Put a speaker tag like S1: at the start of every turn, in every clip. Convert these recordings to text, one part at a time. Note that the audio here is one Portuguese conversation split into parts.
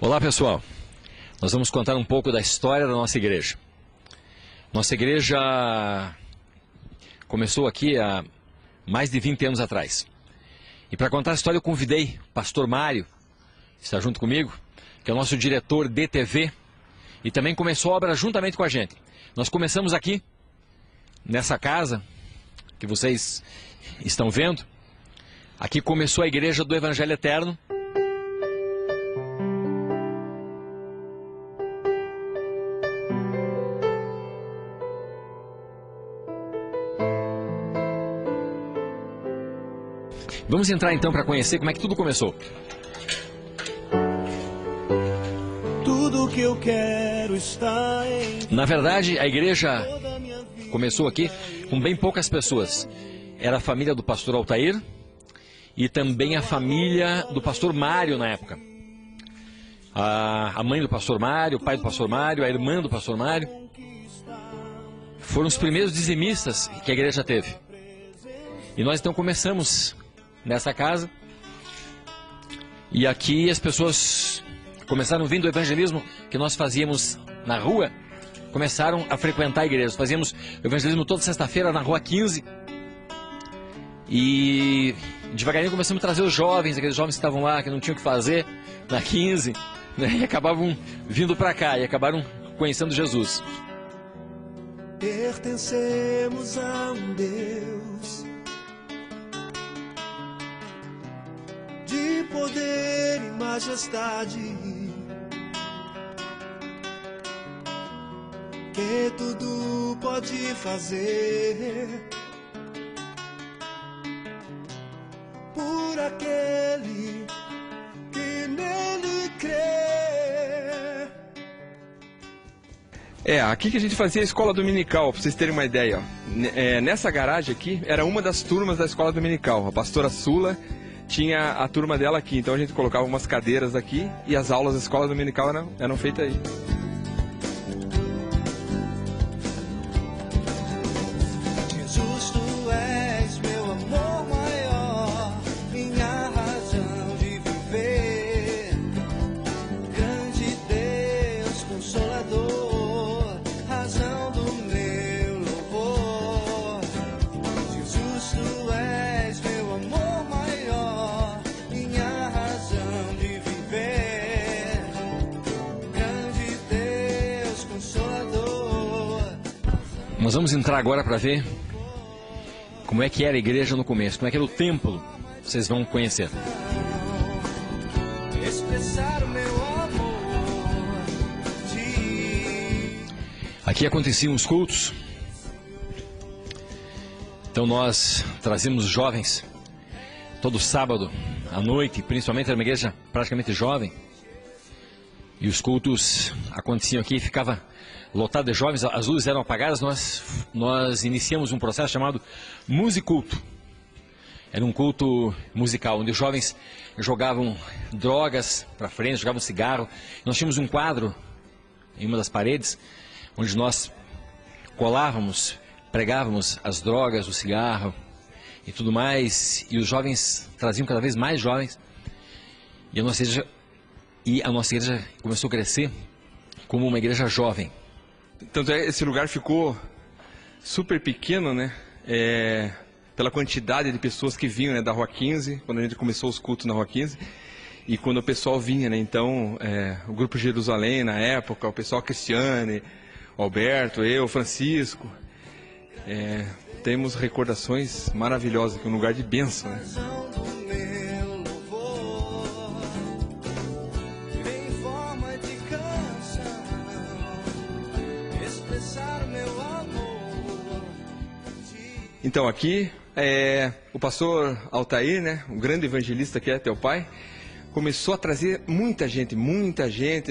S1: Olá pessoal, nós vamos contar um pouco da história da nossa igreja. Nossa igreja começou aqui há mais de 20 anos atrás. E para contar a história eu convidei o pastor Mário, que está junto comigo, que é o nosso diretor de TV, e também começou a obra juntamente com a gente. Nós começamos aqui, nessa casa que vocês estão vendo. Aqui começou a igreja do Evangelho Eterno. Vamos entrar então para conhecer como é que tudo começou.
S2: Tudo que eu quero está em...
S1: Na verdade, a igreja começou aqui com bem poucas pessoas. Era a família do pastor Altair e também a família do pastor Mário na época. A mãe do pastor Mário, o pai do pastor Mário, a irmã do pastor Mário. Foram os primeiros dizimistas que a igreja teve. E nós então começamos nessa casa, e aqui as pessoas começaram vindo do evangelismo que nós fazíamos na rua, começaram a frequentar a igreja. Fazíamos o evangelismo toda sexta-feira na rua 15, e devagarinho começamos a trazer os jovens, aqueles jovens que estavam lá, que não tinham o que fazer na 15, né, e acabavam vindo para cá, e acabaram conhecendo Jesus.
S2: Pertencemos a um Deus de poder e majestade, que tudo pode fazer por aquele que nele crê.
S3: Aqui que a gente fazia a escola dominical, para vocês terem uma ideia. Nessa garagem aqui era uma das turmas da escola dominical. A pastora Sula tinha a turma dela aqui, então a gente colocava umas cadeiras aqui e as aulas da escola dominical eram feitas aí.
S2: Jesus, tu és meu amor maior, minha razão de viver. Grande Deus, consolador, razão do meu louvor. Jesus, tu és meu amor maior, minha razão de viver. Grande Deus, consolador.
S1: Nós vamos entrar agora para ver como é que era a igreja no começo, como é que era o templo. Vocês vão conhecer.
S2: Expressar o meu amor de...
S1: Aqui aconteciam os cultos. Então nós trazíamos jovens todo sábado à noite, principalmente era uma igreja praticamente jovem. E os cultos aconteciam aqui, ficava lotado de jovens, as luzes eram apagadas. Nós iniciamos um processo chamado musiculto. Era um culto musical, onde os jovens jogavam drogas para frente, jogavam cigarro. Nós tínhamos um quadro em uma das paredes, onde nós colávamos, pregávamos as drogas, o cigarro e tudo mais. E os jovens traziam cada vez mais jovens. E a nossa igreja começou a crescer como uma igreja jovem.
S3: Tanto é que esse lugar ficou super pequeno, né? Pela quantidade de pessoas que vinham, né, da Rua 15, quando a gente começou os cultos na Rua 15, e quando o pessoal vinha, né? Então, o Grupo Jerusalém na época, o pessoal Cristiane, Alberto, eu, Francisco, temos recordações maravilhosas, que é um lugar de bênção, né?
S2: razão do meu louvor, em forma de canção, expressar o meu amor de...
S3: Então aqui, o pastor Altair, né, um grande evangelista que é teu pai, começou a trazer muita gente,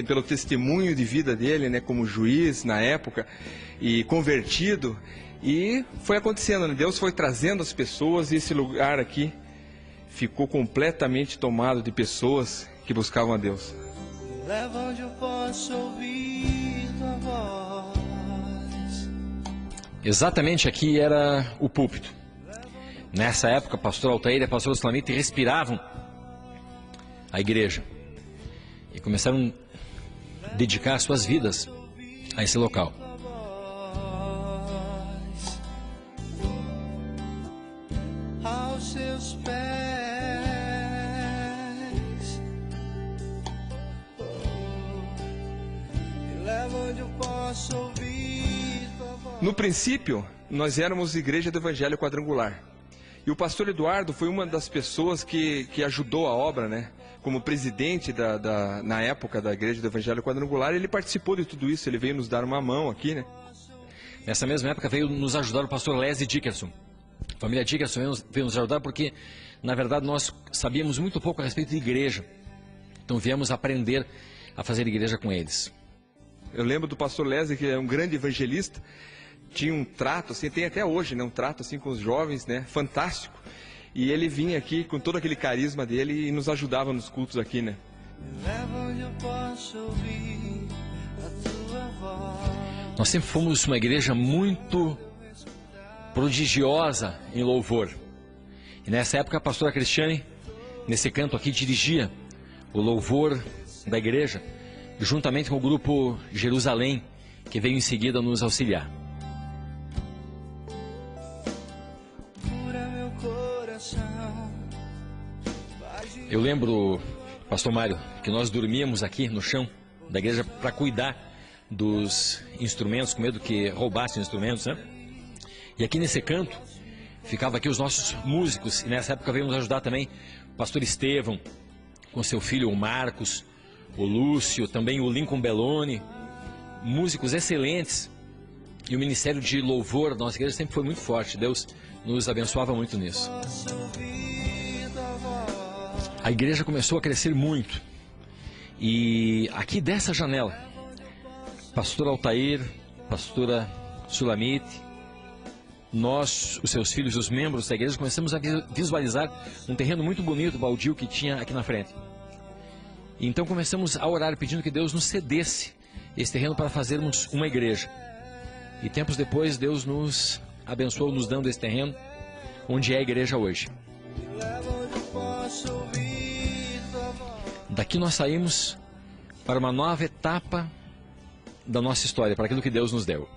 S3: pelo testemunho de vida dele, né, como juiz na época, e convertido, e foi acontecendo, né? Deus foi trazendo as pessoas, e esse lugar aqui ficou completamente tomado de pessoas que buscavam a Deus.
S2: Leva onde eu posso ouvir tua voz.
S1: Exatamente aqui era o púlpito. Nessa época, pastor Altair e a pastora Sulamita respiravam a igreja. e começaram a dedicar suas vidas a esse local.
S2: Aos seus pés, me leva onde eu posso ouvir tua voz.
S3: No princípio, nós éramos Igreja do Evangelho Quadrangular. E o pastor Eduardo foi uma das pessoas que ajudou a obra, né? Como presidente na época da Igreja do Evangelho Quadrangular, ele participou de tudo isso, ele veio nos dar uma mão aqui, né?
S1: Nessa mesma época veio nos ajudar o pastor Leslie Dickerson. A família Dickerson veio nos ajudar porque, na verdade, nós sabíamos muito pouco a respeito de igreja. Então viemos aprender a fazer igreja com eles.
S3: Eu lembro do pastor Leslie, que é um grande evangelista, tinha um trato, assim, tem até hoje, né? Um trato assim com os jovens, né? Fantástico. E ele vinha aqui com todo aquele carisma dele e nos ajudava nos cultos aqui, né?
S2: Me leva onde eu posso ouvir a tua voz.
S1: Nós sempre fomos uma igreja muito prodigiosa em louvor. E nessa época a pastora Cristiane, nesse canto aqui, dirigia o louvor da igreja, juntamente com o grupo Jerusalém, que veio em seguida nos auxiliar.
S2: Cura meu coração.
S1: Eu lembro, pastor Mário, que nós dormíamos aqui no chão da igreja para cuidar dos instrumentos, com medo que roubassem os instrumentos, né? E aqui nesse canto, ficava aqui os nossos músicos, e nessa época veio nos ajudar também o pastor Estevão, com seu filho o Marcos, o Lúcio, também o Lincoln Belloni, músicos excelentes. E o ministério de louvor da nossa igreja sempre foi muito forte, Deus nos abençoava muito nisso. A igreja começou a crescer muito, e aqui dessa janela, pastor Altair, pastora Sulamite, nós, os seus filhos, os membros da igreja, começamos a visualizar um terreno muito bonito, baldio, que tinha aqui na frente. E então começamos a orar pedindo que Deus nos cedesse esse terreno para fazermos uma igreja. E tempos depois Deus nos abençoou nos dando esse terreno, onde é a igreja hoje. Daqui nós saímos para uma nova etapa da nossa história, para aquilo que Deus nos deu.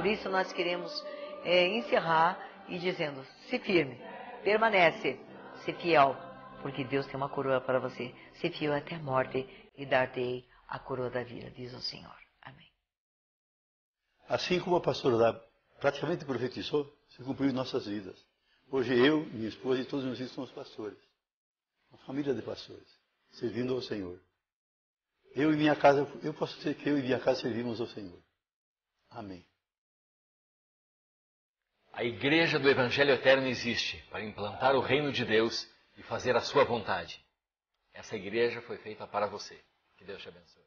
S4: Por isso nós queremos encerrar e dizendo, se firme, permanece, se fiel, porque Deus tem uma coroa para você. Se fiel até a morte e dar-te a coroa da vida, diz o Senhor. Amém.
S5: Assim como a pastora lá praticamente profetizou, se cumpriu em nossas vidas. Hoje eu, minha esposa e todos os meus filhos somos pastores. Uma família de pastores, servindo ao Senhor. Eu e minha casa, eu posso dizer que eu e minha casa servimos ao Senhor. Amém.
S1: A Igreja do Evangelho Eterno existe para implantar o reino de Deus e fazer a sua vontade. Essa igreja foi feita para você. Que Deus te abençoe.